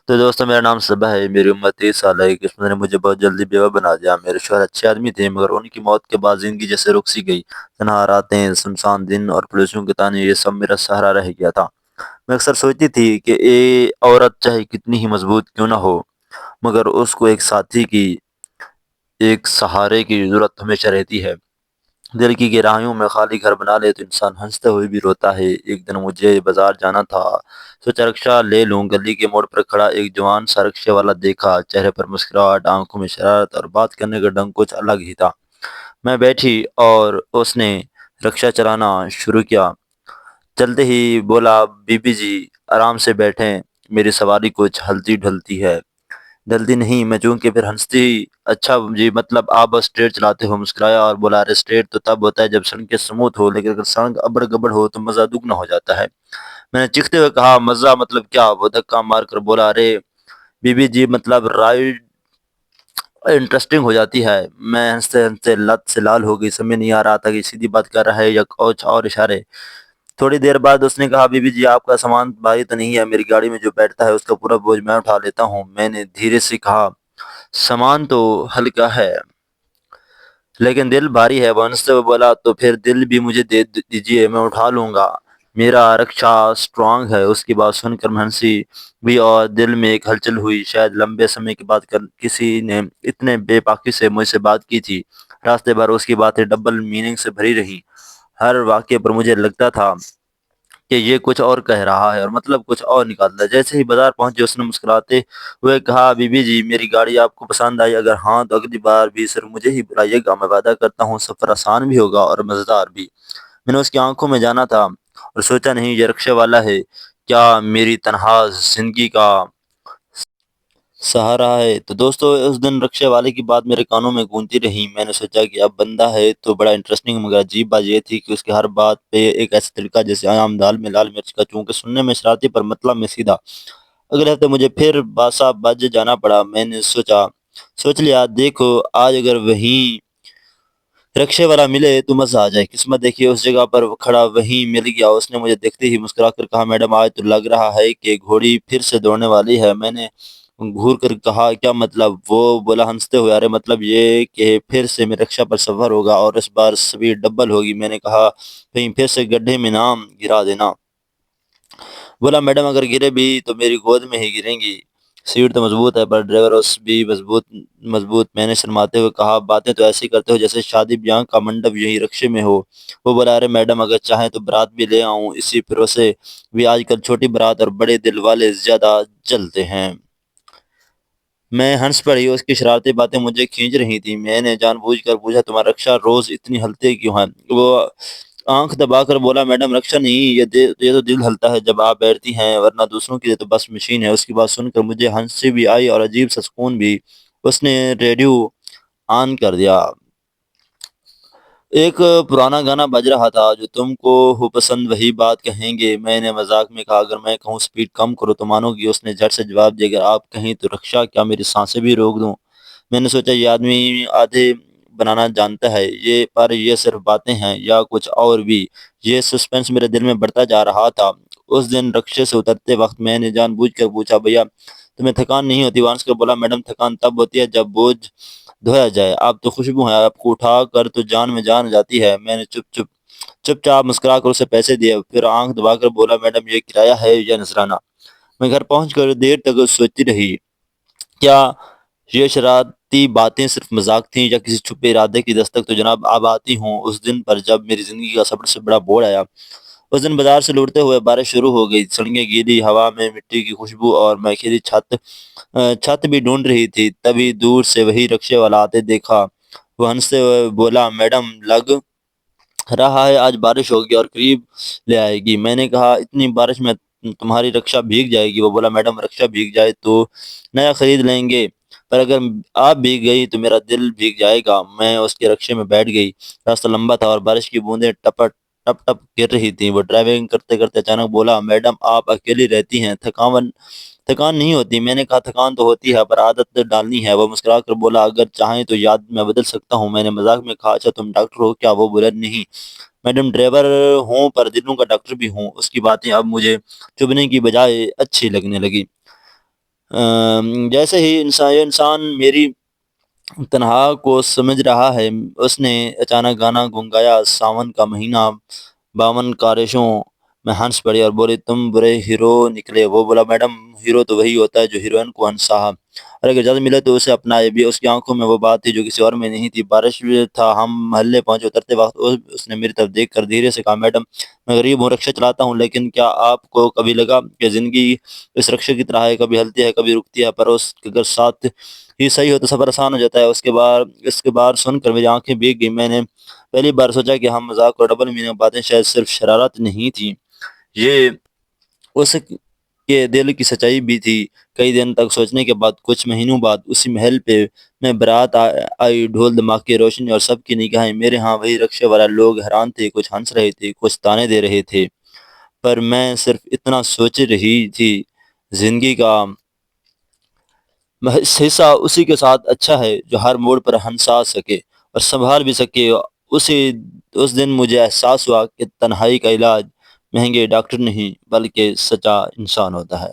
تو دوستو میرا نام صبا ہے، میری عمر 30 سال ہے۔ قسمت نے مجھے بہت جلدی بیوہ بنا دیا۔ میرے شوہر اچھے آدمی تھے مگر ان کی موت کے بعد زندگی جیسے رک سی گئی۔ تنہا راتیں، سنسان دن اور پولیسوں کے تانے، یہ سب میرا سہارا رہ گیا تھا۔ میں اکثر سوچتی تھی کہ عورت چاہے کتنی ہی مضبوط کیوں نہ ہو مگر اس کو ایک ساتھی کی، ایک سہارے کی ضرورت ہمیشہ رہتی ہے۔ دل کی گہرائیوں میں خالی گھر بنا لے تو انسان ہنستے ہوئے بھی روتا ہے۔ ایک دن مجھے بازار جانا تھا، سوچا رکشہ لے لوں۔ گلی کے موڑ پر کھڑا ایک جوان سا رکشے والا دیکھا، چہرے پر مسکراہٹ، آنکھوں میں شرارت اور بات کرنے کا ڈھنگ کچھ الگ ہی تھا۔ میں بیٹھی اور اس نے رکشہ چلانا شروع کیا۔ چلتے ہی بولا، بی بی جی آرام سے بیٹھیں، میری سواری کچھ ہلتی ڈھلتی ہے۔ جلدی نہیں، میں چونکہ پھر ہنستی، اچھا جی مطلب آپ بس اسٹریٹ چلاتے ہو؟ مسکرایا اور بولا، ارے اسٹریٹ تو تب ہوتا ہے جب سڑکیں سموتھ ہو، لیکن اگر سڑک ابڑ گبڑ ہو تو مزہ دگنا ہو جاتا ہے۔ میں نے چیختے ہوئے کہا، مزہ مطلب کیا؟ وہ دھکا مار کر بولا، ارے بی بی جی مطلب رائڈ انٹرسٹنگ ہو جاتی ہے۔ میں ہنستے ہنستے لت سے لال ہو گئی، سمجھ نہیں آ رہا تھا کہ سیدھی بات کر رہا ہے یا کچھ اور اشارے۔ تھوڑی دیر بعد اس نے کہا، بی بی جی آپ کا سامان بھاری تو نہیں ہے؟ میری گاڑی میں جو بیٹھتا ہے اس کا پورا بوجھ میں اٹھا لیتا ہوں۔ میں نے دھیرے سے کہا، سامان تو ہلکا ہے لیکن دل بھاری ہے۔ وہ ہنستے ہوئے بولا، تو پھر دل بھی مجھے دے دیجیے، میں اٹھا لوں گا، میرا رکشہ اسٹرانگ ہے۔ اس کی بات سن کر میں ہنسی بھی اور دل میں ایک ہلچل ہوئی۔ شاید لمبے سمے کے بعد کسی نے اتنے بے باکی سے مجھ سے بات کی تھی۔ راستے بھر اس کی باتیں ڈبل میننگ سے بھری رہی۔ ہر واقعے پر مجھے لگتا تھا کہ یہ کچھ اور کہہ رہا ہے اور مطلب کچھ اور نکالتا ہے۔ جیسے ہی بازار پہنچے اس نے مسکراتے ہوئے کہا، بی بی جی میری گاڑی آپ کو پسند آئی؟ اگر ہاں تو اگلی بار بھی صرف مجھے ہی بلائیے گا، میں وعدہ کرتا ہوں سفر آسان بھی ہوگا اور مزیدار بھی۔ میں نے اس کی آنکھوں میں جانا تھا اور سوچا، نہیں یہ رکشے والا ہے کیا میری تنہا زندگی کا سہارا ہے؟ تو دوستو اس دن رکشے والے کی بات میرے کانوں میں گونجتی رہی۔ میں نے سوچا کہ اب بندہ ہے تو بڑا انٹرسٹنگ، مگر عجیب بات یہ تھی کہ اس کی ہر بات پہ ایک ایسا طریقہ جیسے عام دال میں لال مرچ کا، چونکہ سننے میں شرارتی پر مطلب میں سیدھا۔ اگلے ہفتے مجھے پھر باسا بج جانا پڑا۔ میں نے سوچ لیا، دیکھو آج اگر وہیں رکشے والا ملے تو مزہ آ جائے۔ قسمت دیکھیے اس جگہ پر کھڑا وہیں مل گیا۔ اس نے مجھے دیکھتے ہی مسکرا کر کہا، میڈم آج تو لگ رہا ہے کہ گھوڑی پھر سے دوڑنے والی ہے۔ میں نے گھور کر کہا، کیا مطلب؟ وہ بولا ہنستے ہوئے، ارے مطلب یہ کہ پھر سے میرے رکشہ پر سفر ہوگا اور اس بار سپیڈ ڈبل ہوگی۔ میں نے کہا، کہیں پھر سے گڈھے میں نہ گرا دینا۔ بولا، میڈم اگر گرے بھی تو میری گود میں ہی گریں گی، سیٹ تو مضبوط ہے پر ڈرائیور اس بھی مضبوط۔ میں نے شرماتے ہوئے کہا، باتیں تو ایسی کرتے ہو جیسے شادی بیاہ کا منڈپ یہی رکشے میں ہو۔ وہ بولا، ارے میڈم اگر چاہیں تو برات بھی لے آؤں، اسی بھروسے بھی آج کل چھوٹی برات اور بڑے دل والے زیادہ چلتے ہیں۔ میں ہنس پڑی، اس کی شرارتی باتیں مجھے کھینچ رہی تھیں۔ میں نے جان بوجھ کر پوچھا، تمہارا رکشہ روز اتنی ہلتے کیوں ہیں؟ وہ آنکھ دبا کر بولا، میڈم رکشہ نہیں، یہ تو دل ہلتا ہے جب آپ بیٹھتی ہیں، ورنہ دوسروں کے لیے تو بس مشین ہے۔ اس کی بات سن کر مجھے ہنسی بھی آئی اور عجیب سا سکون بھی۔ اس نے ریڈیو آن کر دیا۔ ایک پرانا گانا بج رہا تھا، جو تم کو ہو پسند وہی بات کہیں گے۔ میں نے مذاق میں کہا، اگر میں کہوں سپیڈ کم کرو تو مانو گی؟ اس نے جھٹ سے جواب دیا، اگر آپ کہیں تو رکشہ کیا میری سانسیں بھی روک دوں؟ میں نے سوچا، یہ آدمی آدھے بنانا جانتا ہے پر یہ صرف باتیں ہیں یا کچھ اور بھی؟ یہ سسپینس میرے دل میں بڑھتا جا رہا تھا۔ اس دن رکشے سے اترتے وقت میں نے جان بوجھ کر پوچھا، بھیا تمہیں تھکان نہیں ہوتی؟ وانس کو بولا، میڈم تھکان تب ہوتی ہے جب بوجھ دھویا جائے، آپ تو خوشبو ہیں، آپ کو اٹھا کر تو جان میں جان جاتی ہے۔ میں نے چپ چاپ مسکرا کر اسے پیسے دیے، پھر آنکھ دبا کر بولا، میڈم یہ کرایہ ہے یا نذرانہ؟ میں گھر پہنچ کر دیر تک سوچتی رہی، کیا یہ شرارتی باتیں صرف مذاق تھیں یا کسی چھپے ارادے کی دستک تو جناب اب آتی ہوں اس دن پر جب میری زندگی کا سب سے بڑا بوڑھ آیا۔ اس دن بازار سے لوٹتے ہوئے بارش شروع ہو گئی، سڑکیں گیلی، ہوا میں مٹی کی خوشبو اور میخیلی چھت بھی ڈھونڈ رہی تھی۔ تبھی دور سے وہی رکشے والا آتے دیکھا۔ وہ ہنستے ہوئے بولا، میڈم لگ رہا ہے آج بارش ہوگی اور قریب لے آئے گی۔ میں نے کہا، اتنی بارش میں تمہاری رکشہ بھیگ جائے گی؟ وہ بولا، میڈم رکشہ بھیگ جائے تو نیا خرید لیں گے، پر اگر آپ بھیگ گئی تو میرا دل بھیگ جائے گا۔ میں اس کے رکشے میں بیٹھ گئی۔ راستہ لمبا تھا اور بارش کی بوندیں ٹپ ٹپ گر رہی تھیں۔ وہ ڈرائیونگ کرتے کرتے اچانک بولا، میڈم آپ اکیلی رہتی ہیں، تھکان نہیں ہوتی؟ میں نے کہا، تھکان تو ہوتی ہے پر عادت ڈالنی ہے۔ وہ مسکرا کر بولا، اگر چاہیں تو یاد میں بدل سکتا ہوں۔ میں نے مذاق میں کہا، اچھا تم ڈاکٹر ہو کیا؟ وہ بولا، نہیں میڈم ڈرائیور ہوں پر دلوں کا ڈاکٹر بھی ہوں۔ اس کی باتیں اب مجھے چبھنے کی بجائے اچھی لگنے لگی۔ جیسے ہی انسان میری تنہا کو سمجھ رہا ہے، اس نے اچانک گانا گنگایا، ساون کا مہینہ، باون کارشوں میں ہنس پڑی اور بولی تم برے ہیرو نکلے۔ وہ بولا میڈم ہیرو تو وہی ہوتا ہے جو ہیروئن کو ہنسا، اور اگر اجازت ملے تو اسے اپنائے بھی۔ اس کی آنکھوں میں وہ بات تھی جو کسی اور میں نہیں تھی۔ بارش بھی تھا، ہم محلے پہنچے، اترتے وقت اس نے میری طرف دیکھ کر دھیرے سے کہا میڈم میں غریب ہوں، رکشہ چلاتا ہوں، لیکن کیا آپ کو کبھی لگا کہ زندگی اس رکشے کی طرح ہے، کبھی ہلتی ہے کبھی رکتی ہے، پر اس کے اگر ساتھ ہی صحیح ہو تو سفر آسان ہو جاتا ہے۔ اس کے بعد سن کر میری آنکھیں بھیگ گئی۔ میں نے پہلی بار سوچا کہ ہم مذاق اور ڈبل میننگ باتیں شاید صرف شرارت نہیں تھیں، یہ اس کے دل کی سچائی بھی تھی۔ کئی دن تک سوچنے کے بعد کچھ مہینوں بعد اسی محل پہ میں برات آئی، ڈھول دھماکے، روشنی اور سب کی نگاہیں میرے ہاں۔ وہی رکشے والا، لوگ حیران تھے، کچھ ہنس رہے تھے، کچھ تانے دے رہے تھے، پر میں صرف اتنا سوچ رہی تھی، زندگی کا حصہ اسی کے ساتھ اچھا ہے جو ہر موڑ پر ہنسا سکے اور سنبھال بھی سکے۔ اسی اس دن مجھے احساس ہوا کہ تنہائی کا علاج مہنگے ڈاکٹر نہیں بلکہ سچا انسان ہوتا ہے۔